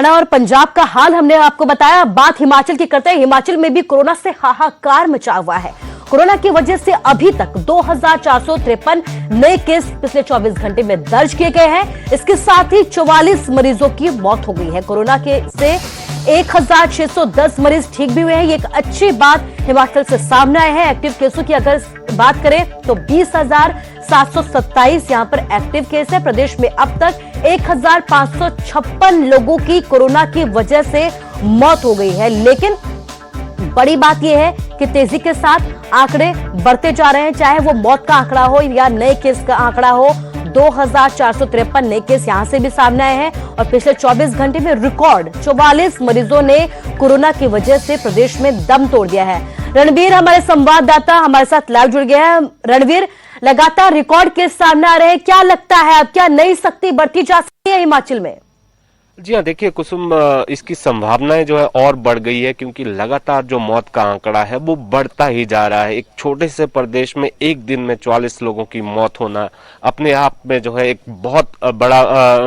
हरियाणा और पंजाब का हाल हमने आपको बताया। बात हिमाचल की करते हैं। हिमाचल में भी कोरोना से हाहाकार मचा हुआ है। कोरोना की वजह से अभी तक 2453 नए केस पिछले 24 घंटे में दर्ज किए गए हैं। इसके साथ ही 44 मरीजों की मौत हो गई है। कोरोना के से 1610 मरीज ठीक भी हुए हैं। ये एक अच्छी बात हिमाचल से सामने आए हैं। एक्टिव केसों की अगर बात करें तो 20,727 यहां पर एक्टिव केस है। प्रदेश में अब तक 1556 लोगों की कोरोना की वजह से मौत हो गई है। लेकिन बड़ी बात यह है कि तेजी के साथ आंकड़े बढ़ते जा रहे हैं, चाहे वो मौत का आंकड़ा हो या नए केस का आंकड़ा हो। 2453 नए केस यहां से भी सामने आए हैं और पिछले 24 घंटे में रिकॉर्ड 44 मरीजों ने कोरोना की वजह से प्रदेश में दम तोड़ दिया है। रणवीर हमारे संवाददाता हमारे साथ लाइव जुड़ गए हैं। रणवीर, लगातार रिकॉर्ड केस सामने आ रहे हैं, क्या लगता है अब क्या नई सख्ती बढ़ती जा सकती है हिमाचल में? जी हाँ, देखिए कुसुम, इसकी संभावनाएं जो है और बढ़ गई है क्योंकि लगातार जो मौत का आंकड़ा है वो बढ़ता ही जा रहा है। एक छोटे से प्रदेश में एक दिन में 44 लोगों की मौत होना अपने आप में जो है एक बहुत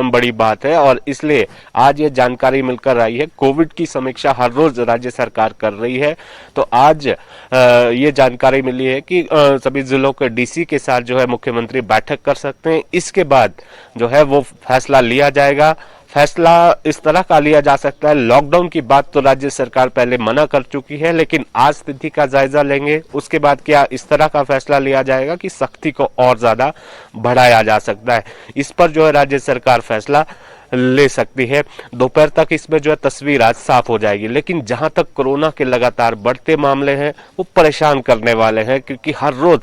बड़ी बात है और इसलिए आज ये जानकारी मिलकर आई है। कोविड की समीक्षा हर रोज राज्य सरकार कर रही है, तो आज ये जानकारी मिली है कि सभी जिलों के डीसी के साथ जो है मुख्यमंत्री बैठक कर सकते हैं। इसके बाद जो है वो फैसला लिया जाएगा। फैसला इस तरह का लिया जा सकता है। लॉकडाउन की बात तो राज्य सरकार पहले मना कर चुकी है, लेकिन आज स्थिति का जायजा लेंगे। उसके बाद क्या इस तरह का फैसला लिया जाएगा कि सख्ती को और ज्यादा बढ़ाया जा सकता है। इस पर जो है राज्य सरकार फैसला ले सकती है। दोपहर तक इसमें जो है तस्वीर आज साफ हो जाएगी। लेकिन जहां तक कोरोना के लगातार बढ़ते मामले हैं वो परेशान करने वाले हैं, क्योंकि हर रोज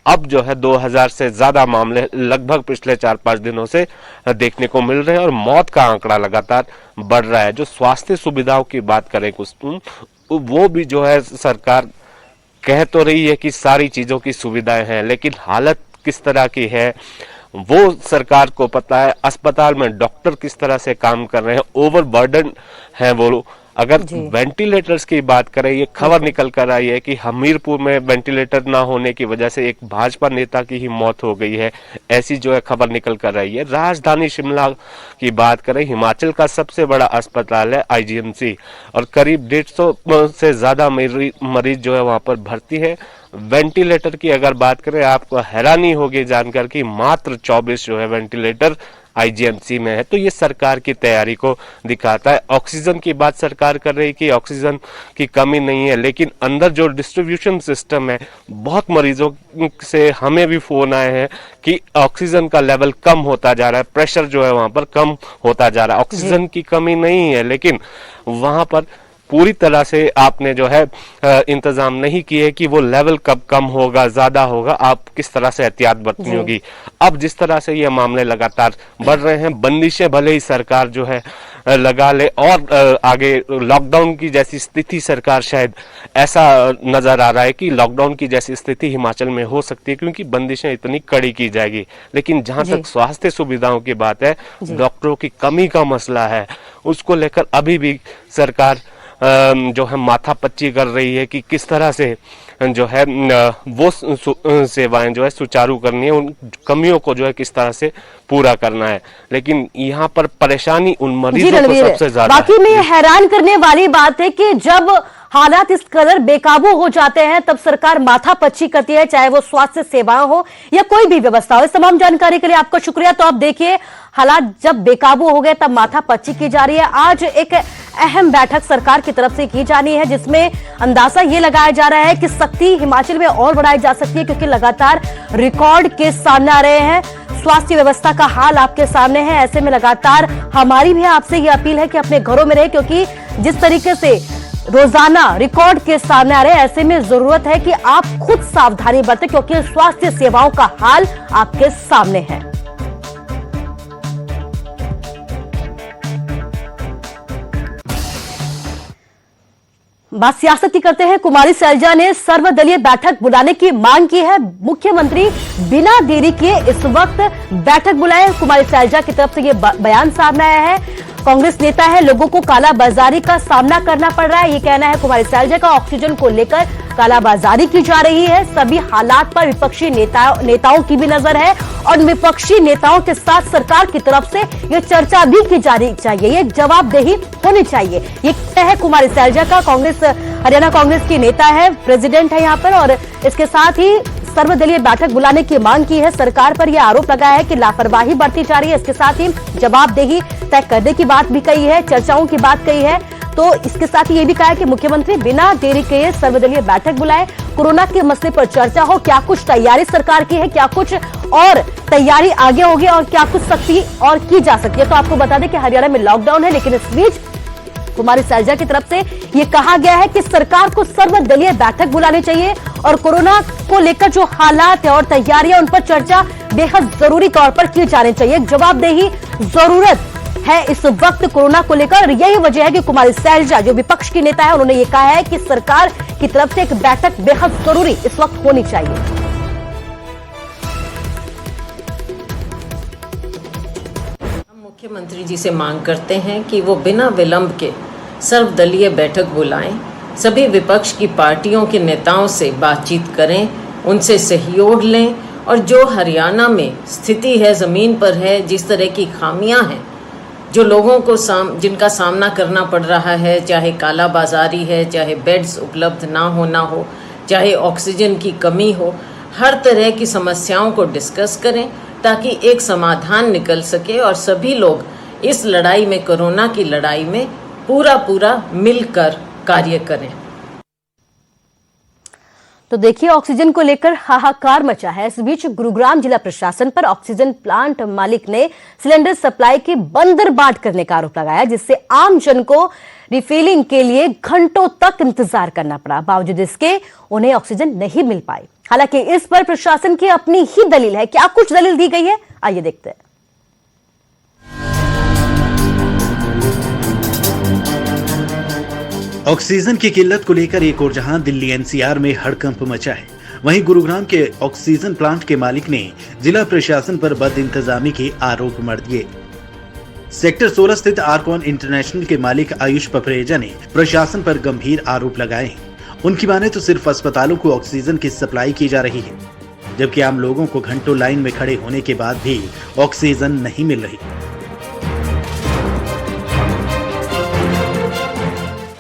अब जो है 2000 से ज्यादा मामले लगभग पिछले 4-5 दिनों से देखने को मिल रहे हैं और मौत का आंकड़ा लगातार बढ़ रहा है। जो स्वास्थ्य सुविधाओं की बात करें कुछ वो भी जो है सरकार कह तो रही है कि सारी चीजों की सुविधाएं हैं, लेकिन हालत किस तरह की है वो सरकार को पता है। अस्पताल में डॉक्टर किस तरह से काम कर रहे हैं, ओवरबर्डन है वो लोग। अगर वेंटिलेटर्स की बात करें, ये खबर निकल कर आई है कि हमीरपुर में वेंटिलेटर ना होने की वजह से एक भाजपा नेता की ही मौत हो गई है। ऐसी जो है खबर निकल कर आई है। राजधानी शिमला की बात करें, हिमाचल का सबसे बड़ा अस्पताल है आईजीएमसी और करीब 150 से ज्यादा मरीज जो है वहां पर भर्ती है। वेंटिलेटर की अगर बात करें, आपको हैरानी होगी जानकर कि मात्र 24 जो है वेंटिलेटर आईजीएमसी में है। तो ये सरकार की तैयारी को दिखाता है। ऑक्सीजन की बात सरकार कर रही है कि ऑक्सीजन की कमी नहीं है, लेकिन अंदर जो डिस्ट्रीब्यूशन सिस्टम है, बहुत मरीजों से हमें भी फोन आए हैं कि ऑक्सीजन का लेवल कम होता जा रहा है, प्रेशर जो है वहां पर कम होता जा रहा है। ऑक्सीजन की कमी नहीं है, लेकिन वहां पर पूरी तरह से आपने जो है इंतजाम नहीं किए कि वो लेवल कब कम होगा, ज्यादा होगा, आप किस तरह से एहतियात बरतनी होगी। अब जिस तरह से ये मामले लगातार बढ़ रहे हैं, बंदिशें भले ही सरकार जो है लगा ले और आगे लॉकडाउन की जैसी स्थिति सरकार शायद ऐसा नजर आ रहा है कि लॉकडाउन की जैसी स्थिति हिमाचल में हो सकती है क्योंकि बंदिशें इतनी कड़ी की जाएगी। लेकिन जहां तक स्वास्थ्य सुविधाओं की बात है, डॉक्टरों की कमी का मसला है, उसको लेकर अभी भी सरकार जो है माथापच्ची कर रही है कि किस तरह से जो है वो सेवाएं जो है सुचारू करनी है, उन कमियों को जो है किस तरह से पूरा करना है। लेकिन यहाँ पर परेशानी उन मरीजों को सबसे ज्यादा बाकी में हैरान करने वाली बात है कि जब हालात इस कदर बेकाबू हो जाते हैं तब सरकार माथापच्ची करती है, चाहे वो स्वास्थ्य सेवाएं हो या कोई भी व्यवस्था हो। इस तमाम जानकारी के लिए आपका शुक्रिया। तो आप देखिए, हालात जब बेकाबू हो गए तब माथापच्ची की जा रही है। आज एक अहम बैठक सरकार की तरफ से की जानी है जिसमें अंदाजा ये लगाया जा रहा है कि सख्ती हिमाचल में और बढ़ाई जा सकती है, क्योंकि लगातार रिकॉर्ड केस सामने आ रहे हैं। स्वास्थ्य व्यवस्था का हाल आपके सामने है। ऐसे में लगातार हमारी भी आपसे ये अपील है कि अपने घरों में रहे, क्योंकि जिस तरीके से रोजाना रिकॉर्ड केस सामने आ रहे हैं, ऐसे में जरूरत है कि आप खुद सावधानी बरतें, क्योंकि स्वास्थ्य सेवाओं का हाल आपके सामने है। बात सियासत की करते हैं। कुमारी सैलजा ने सर्वदलीय बैठक बुलाने की मांग की है। मुख्यमंत्री बिना देरी किए इस वक्त बैठक बुलाए। कुमारी सैलजा की तरफ से ये बयान सामने आया है। कांग्रेस नेता है, लोगों को कालाबाजारी का सामना करना पड़ रहा है, ये कहना है कुमारी सैलजा का। ऑक्सीजन को लेकर कालाबाजारी की जा रही है। सभी हालात पर विपक्षी नेताओं की भी नजर है और विपक्षी नेताओं के साथ सरकार की तरफ से ये चर्चा भी की जानी चाहिए, ये जवाबदेही होनी चाहिए, ये है कुमारी सैलजा का। कांग्रेस, हरियाणा कांग्रेस की नेता है, प्रेसिडेंट है यहाँ पर, और इसके साथ ही सर्वदलीय बैठक बुलाने की मांग की है। सरकार पर यह आरोप लगाया है कि लापरवाही बढ़ती जा रही है। इसके साथ ही जवाबदेही तय करने की बात भी कही है, चर्चाओं की बात कही है। तो इसके साथ ही ये भी कहा है कि मुख्यमंत्री बिना देरी के सर्वदलीय बैठक बुलाए, कोरोना के मसले पर चर्चा हो, क्या कुछ तैयारी सरकार की है, क्या कुछ और तैयारी आगे होगी और क्या कुछ सख्ती और की जा सकती है। तो आपको बता दें कि हरियाणा में लॉकडाउन है, लेकिन इस बीच कुमारी सैलजा की तरफ से यह कहा गया है कि सरकार को सर्वदलीय बैठक बुलानी चाहिए और कोरोना को लेकर जो हालात है और तैयारियां, उन पर चर्चा बेहद जरूरी तौर पर की जानी चाहिए। जवाबदेही जरूरत है इस वक्त कोरोना को लेकर, और यही वजह है कि कुमारी सैलजा जो विपक्ष की नेता है, उन्होंने ये कहा है कि सरकार की तरफ से एक बैठक बेहद जरूरी इस वक्त होनी चाहिए। मुख्यमंत्री जी से मांग करते हैं कि वो बिना विलंब के सर्वदलीय बैठक बुलाएं, सभी विपक्ष की पार्टियों के नेताओं से बातचीत करें, उनसे सहयोग लें और जो हरियाणा में स्थिति है, ज़मीन पर है, जिस तरह की खामियां हैं, जो लोगों को जिनका सामना करना पड़ रहा है, चाहे काला बाजारी है, चाहे बेड्स उपलब्ध ना हो, चाहे ऑक्सीजन की कमी हो, हर तरह की समस्याओं को डिस्कस करें ताकि एक समाधान निकल सके और सभी लोग इस लड़ाई में, कोरोना की लड़ाई में पूरा मिलकर कार्य करें। तो देखिए, ऑक्सीजन को लेकर हाहाकार मचा है। इस बीच गुरुग्राम जिला प्रशासन पर ऑक्सीजन प्लांट मालिक ने सिलेंडर सप्लाई की बंदरबाट करने का आरोप लगाया, जिससे आम जन को रिफिलिंग के लिए घंटों तक इंतजार करना पड़ा। बावजूद इसके उन्हें ऑक्सीजन नहीं मिल पाई। हालांकि इस पर प्रशासन की अपनी ही दलील है। क्या कुछ दलील दी गई है, आइए देखते हैं। ऑक्सीजन की किल्लत को लेकर एक और जहां दिल्ली एनसीआर में हड़कंप मचा है, वहीं गुरुग्राम के ऑक्सीजन प्लांट के मालिक ने जिला प्रशासन पर बद इंतजामी के आरोप मढ़ दिए। सेक्टर 16 स्थित आर्कॉन इंटरनेशनल के मालिक आयुष पपरेजा ने प्रशासन पर गंभीर आरोप लगाए हैं। उनकी माने तो सिर्फ अस्पतालों को ऑक्सीजन की सप्लाई की जा रही है, जबकि आम लोगों को घंटों लाइन में खड़े होने के बाद भी ऑक्सीजन नहीं मिल रही।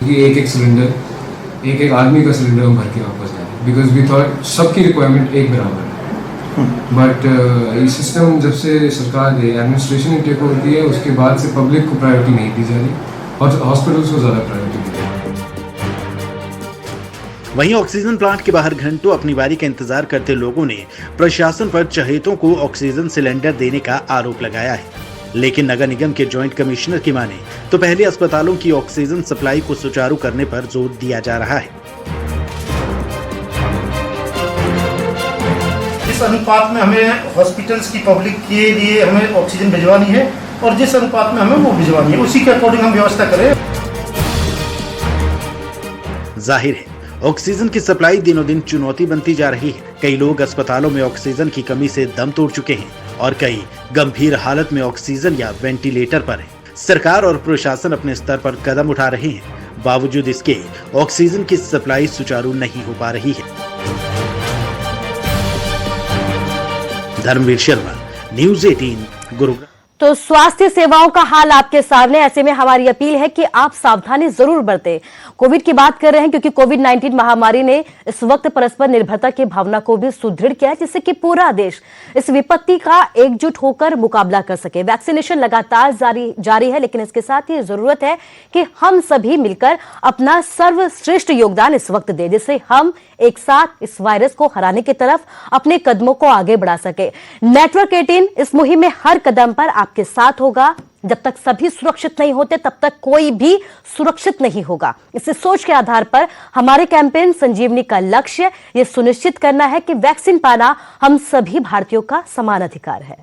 एक सिलेंडर, एक आदमी का सिलेंडर हम भर के वापस आए, बिकॉज वी थॉट सबकी रिक्वायरमेंट एक बराबर है। बट ये सिस्टम जब से सरकार ने, एडमिनिस्ट्रेशन ने टेक ओवर की है, उसके बाद से पब्लिक को प्रायोरिटी नहीं दी जा रही और हॉस्पिटल्स को ज़्यादा प्रायोरिटी दी जा रही। वहीं ऑक्सीजन प्लांट के बाहर घंटों अपनी बारी का इंतजार करते लोगों ने प्रशासन पर चहेतों को ऑक्सीजन सिलेंडर देने का आरोप लगाया है। लेकिन नगर निगम के जॉइंट कमिश्नर की माने तो पहले अस्पतालों की ऑक्सीजन सप्लाई को सुचारू करने पर जोर दिया जा रहा है। जिस अनुपात में हमें हॉस्पिटल्स की पब्लिक के लिए हमें ऑक्सीजन भिजवानी है और जिस अनुपात में हमें वो भिजवानी है, उसी के अकॉर्डिंग हम व्यवस्था करें। जाहिर है ऑक्सीजन की सप्लाई दिनों दिन चुनौती बनती जा रही है। कई लोग अस्पतालों में ऑक्सीजन की कमी से दम तोड़ चुके हैं और कई गंभीर हालत में ऑक्सीजन या वेंटिलेटर पर हैं। सरकार और प्रशासन अपने स्तर पर कदम उठा रहे हैं, बावजूद इसके ऑक्सीजन की सप्लाई सुचारू नहीं हो पा रही है। धर्मवीर शर्मा, न्यूज़ 18, गुरुग्राम। तो स्वास्थ्य सेवाओं का हाल आपके सामने, ऐसे में हमारी अपील है कि आप सावधानी जरूर बरतें। कोविड की बात कर रहे हैं क्योंकि कोविड-19 महामारी ने इस वक्त परस्पर निर्भरता की भावना को भी सुदृढ़ किया है, जिससे कि पूरा देश इस विपत्ति का एकजुट होकर मुकाबला कर सके। वैक्सीनेशन लगातार जारी है, लेकिन इसके साथ ही जरूरत है कि हम सभी मिलकर अपना सर्वश्रेष्ठ योगदान इस वक्त दें, जिससे हम एक साथ इस वायरस को हराने की तरफ अपने कदमों को आगे बढ़ा सके। नेटवर्क 18 इस मुहिम में हर कदम पर आपके साथ होगा। जब तक सभी सुरक्षित नहीं होते, तब तक कोई भी सुरक्षित नहीं होगा। इस सोच के आधार पर हमारे कैंपेन संजीवनी का लक्ष्य यह सुनिश्चित करना है कि वैक्सीन पाना हम सभी भारतीयों का समान अधिकार है।